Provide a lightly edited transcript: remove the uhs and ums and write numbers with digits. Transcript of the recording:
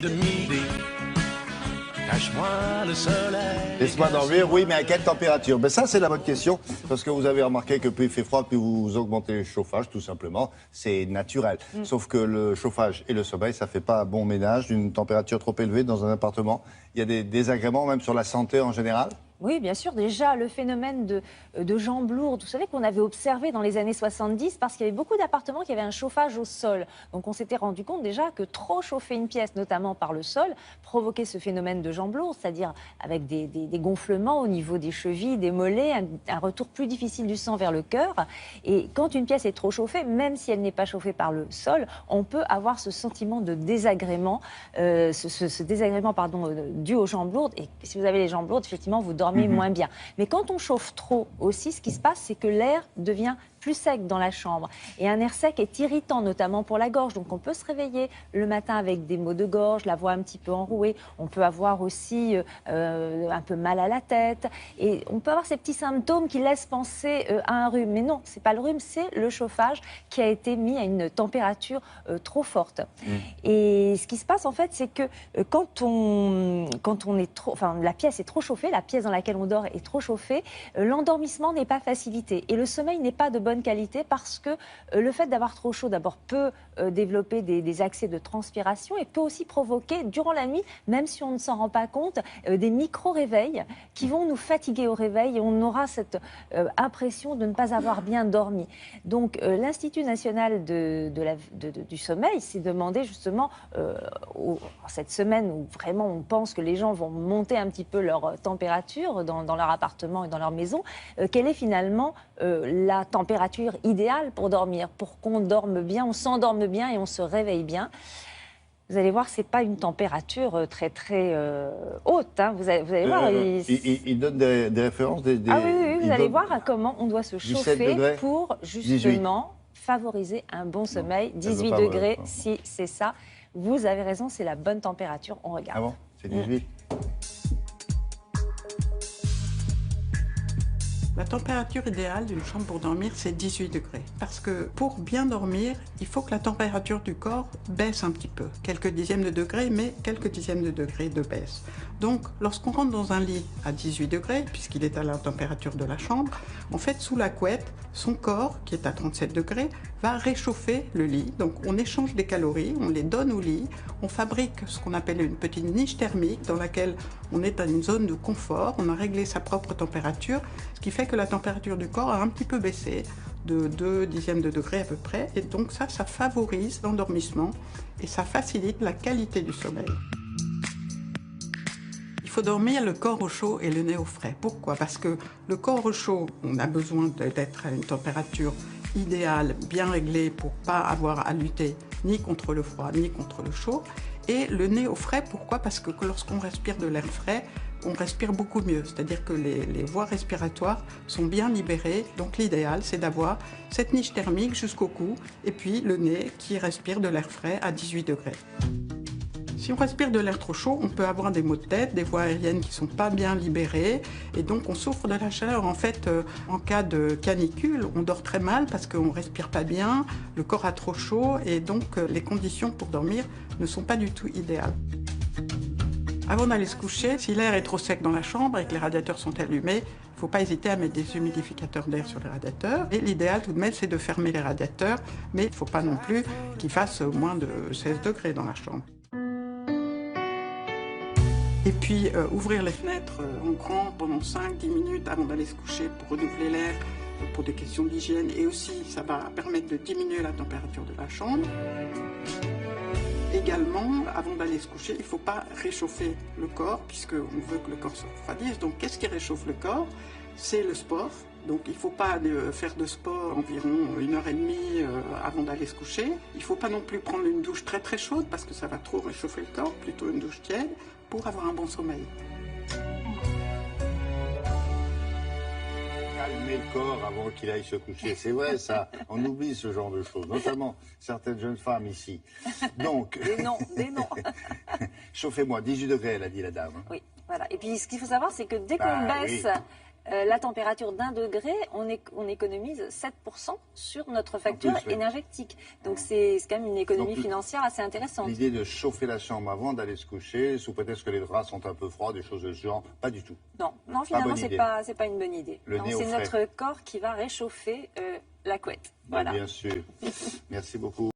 De midi, cache-moi le soleil. Laisse-moi dormir, oui, mais à quelle température? Ben ça, c'est la bonne question, parce que vous avez remarqué que plus il fait froid, plus vous augmentez le chauffage, tout simplement. C'est naturel. Sauf que le chauffage et le sommeil, ça fait pas bon ménage d'une température trop élevée dans un appartement. Il y a des désagréments, même sur la santé en général? Oui, bien sûr. Déjà, le phénomène de jambes lourdes, vous savez qu'on avait observé dans les années 70 parce qu'il y avait beaucoup d'appartements qui avaient un chauffage au sol. Donc on s'était rendu compte déjà que trop chauffer une pièce, notamment par le sol, provoquait ce phénomène de jambes lourdes, c'est-à-dire avec des gonflements au niveau des chevilles, des mollets, un retour plus difficile du sang vers le cœur. Et quand une pièce est trop chauffée, même si elle n'est pas chauffée par le sol, on peut avoir ce sentiment de désagrément, ce désagrément dû aux jambes lourdes. Et si vous avez les jambes lourdes, effectivement, vous dormez moins bien. Mais quand on chauffe trop aussi, ce qui se passe, c'est que l'air devient plus sec dans la chambre. Et un air sec est irritant, notamment pour la gorge. Donc on peut se réveiller le matin avec des maux de gorge, la voix un petit peu enrouée. On peut avoir aussi un peu mal à la tête. Et on peut avoir ces petits symptômes qui laissent penser à un rhume. Mais non, c'est pas le rhume, c'est le chauffage qui a été mis à une température trop forte. Et ce qui se passe en fait, c'est que quand on est trop, enfin la pièce est trop chauffée, la pièce dans laquelle on dort est trop chauffée, l'endormissement n'est pas facilité et le sommeil n'est pas de bonne qualité parce que le fait d'avoir trop chaud d'abord peut développer des accès de transpiration et peut aussi provoquer durant la nuit, même si on ne s'en rend pas compte, des micro-réveils qui vont nous fatiguer au réveil et on aura cette impression de ne pas avoir bien dormi. Donc l'Institut national du sommeil s'est demandé justement cette semaine où vraiment on pense que les gens vont monter un petit peu leur température dans leur appartement et dans leur maison, quelle est finalement la température idéale pour dormir, pour qu'on dorme bien, on s'endorme bien et on se réveille bien. Vous allez voir, c'est pas une température très haute. Hein. Vous allez voir. Il donne des références Ah oui, vous allez voir à comment on doit se chauffer pour justement favoriser un bon sommeil. 18 degrés, si c'est ça. Vous avez raison, c'est la bonne température. On regarde. Ah bon? C'est 18? La température idéale d'une chambre pour dormir, c'est 18 degrés. Parce que pour bien dormir, il faut que la température du corps baisse un petit peu. Quelques dixièmes de degrés, mais quelques dixièmes de degrés de baisse. Donc, lorsqu'on rentre dans un lit à 18 degrés, puisqu'il est à la température de la chambre, en fait, sous la couette, son corps, qui est à 37 degrés, va réchauffer le lit. Donc, on échange des calories, on les donne au lit, on fabrique ce qu'on appelle une petite niche thermique dans laquelle on est dans une zone de confort, on a réglé sa propre température, ce qui fait que la température du corps a un petit peu baissé de 2 dixièmes de degré à peu près. Et donc ça favorise l'endormissement et ça facilite la qualité du sommeil. Il faut dormir le corps au chaud et le nez au frais. Pourquoi? Parce que le corps au chaud, on a besoin d'être à une température idéale, bien réglée pour ne pas avoir à lutter ni contre le froid ni contre le chaud. Et le nez au frais, pourquoi? Parce que lorsqu'on respire de l'air frais, on respire beaucoup mieux, c'est-à-dire que les voies respiratoires sont bien libérées. Donc l'idéal, c'est d'avoir cette niche thermique jusqu'au cou et puis le nez qui respire de l'air frais à 18 degrés. Si on respire de l'air trop chaud, on peut avoir des maux de tête, des voies aériennes qui ne sont pas bien libérées et donc on souffre de la chaleur. En fait, en cas de canicule, on dort très mal parce qu'on ne respire pas bien, le corps a trop chaud et donc les conditions pour dormir ne sont pas du tout idéales. Avant d'aller se coucher, si l'air est trop sec dans la chambre et que les radiateurs sont allumés, il ne faut pas hésiter à mettre des humidificateurs d'air sur les radiateurs. Et l'idéal tout de même, c'est de fermer les radiateurs, mais il ne faut pas non plus qu'il fasse moins de 16 degrés dans la chambre. Et puis ouvrir les fenêtres en grand pendant 5-10 minutes avant d'aller se coucher pour renouveler l'air, pour des questions d'hygiène. Et aussi, ça va permettre de diminuer la température de la chambre. Également, avant d'aller se coucher, il ne faut pas réchauffer le corps, puisqu'on veut que le corps se refroidisse. Donc, qu'est-ce qui réchauffe le corps? C'est le sport. Donc, il ne faut pas faire de sport environ 1h30 avant d'aller se coucher. Il ne faut pas non plus prendre une douche très très chaude, parce que ça va trop réchauffer le corps, plutôt une douche tiède, pour avoir un bon sommeil. Calmer le corps avant qu'il aille se coucher. C'est vrai, ça. On oublie ce genre de choses, notamment certaines jeunes femmes ici. Donc. Des noms. Chauffez-moi, 18 degrés, elle a dit la dame. Oui, voilà. Et puis ce qu'il faut savoir, c'est que dès qu'on baisse la température d'1 degré, on économise 7% sur notre facture oui. énergétique. Donc c'est quand même une économie Donc, financière assez intéressante. L'idée de chauffer la chambre avant d'aller se coucher, sous prétexte que les draps sont un peu froids, des choses de ce genre, pas du tout. Non, finalement, c'est pas une bonne idée. C'est notre corps qui va réchauffer la couette. Voilà. Bien sûr. Merci beaucoup.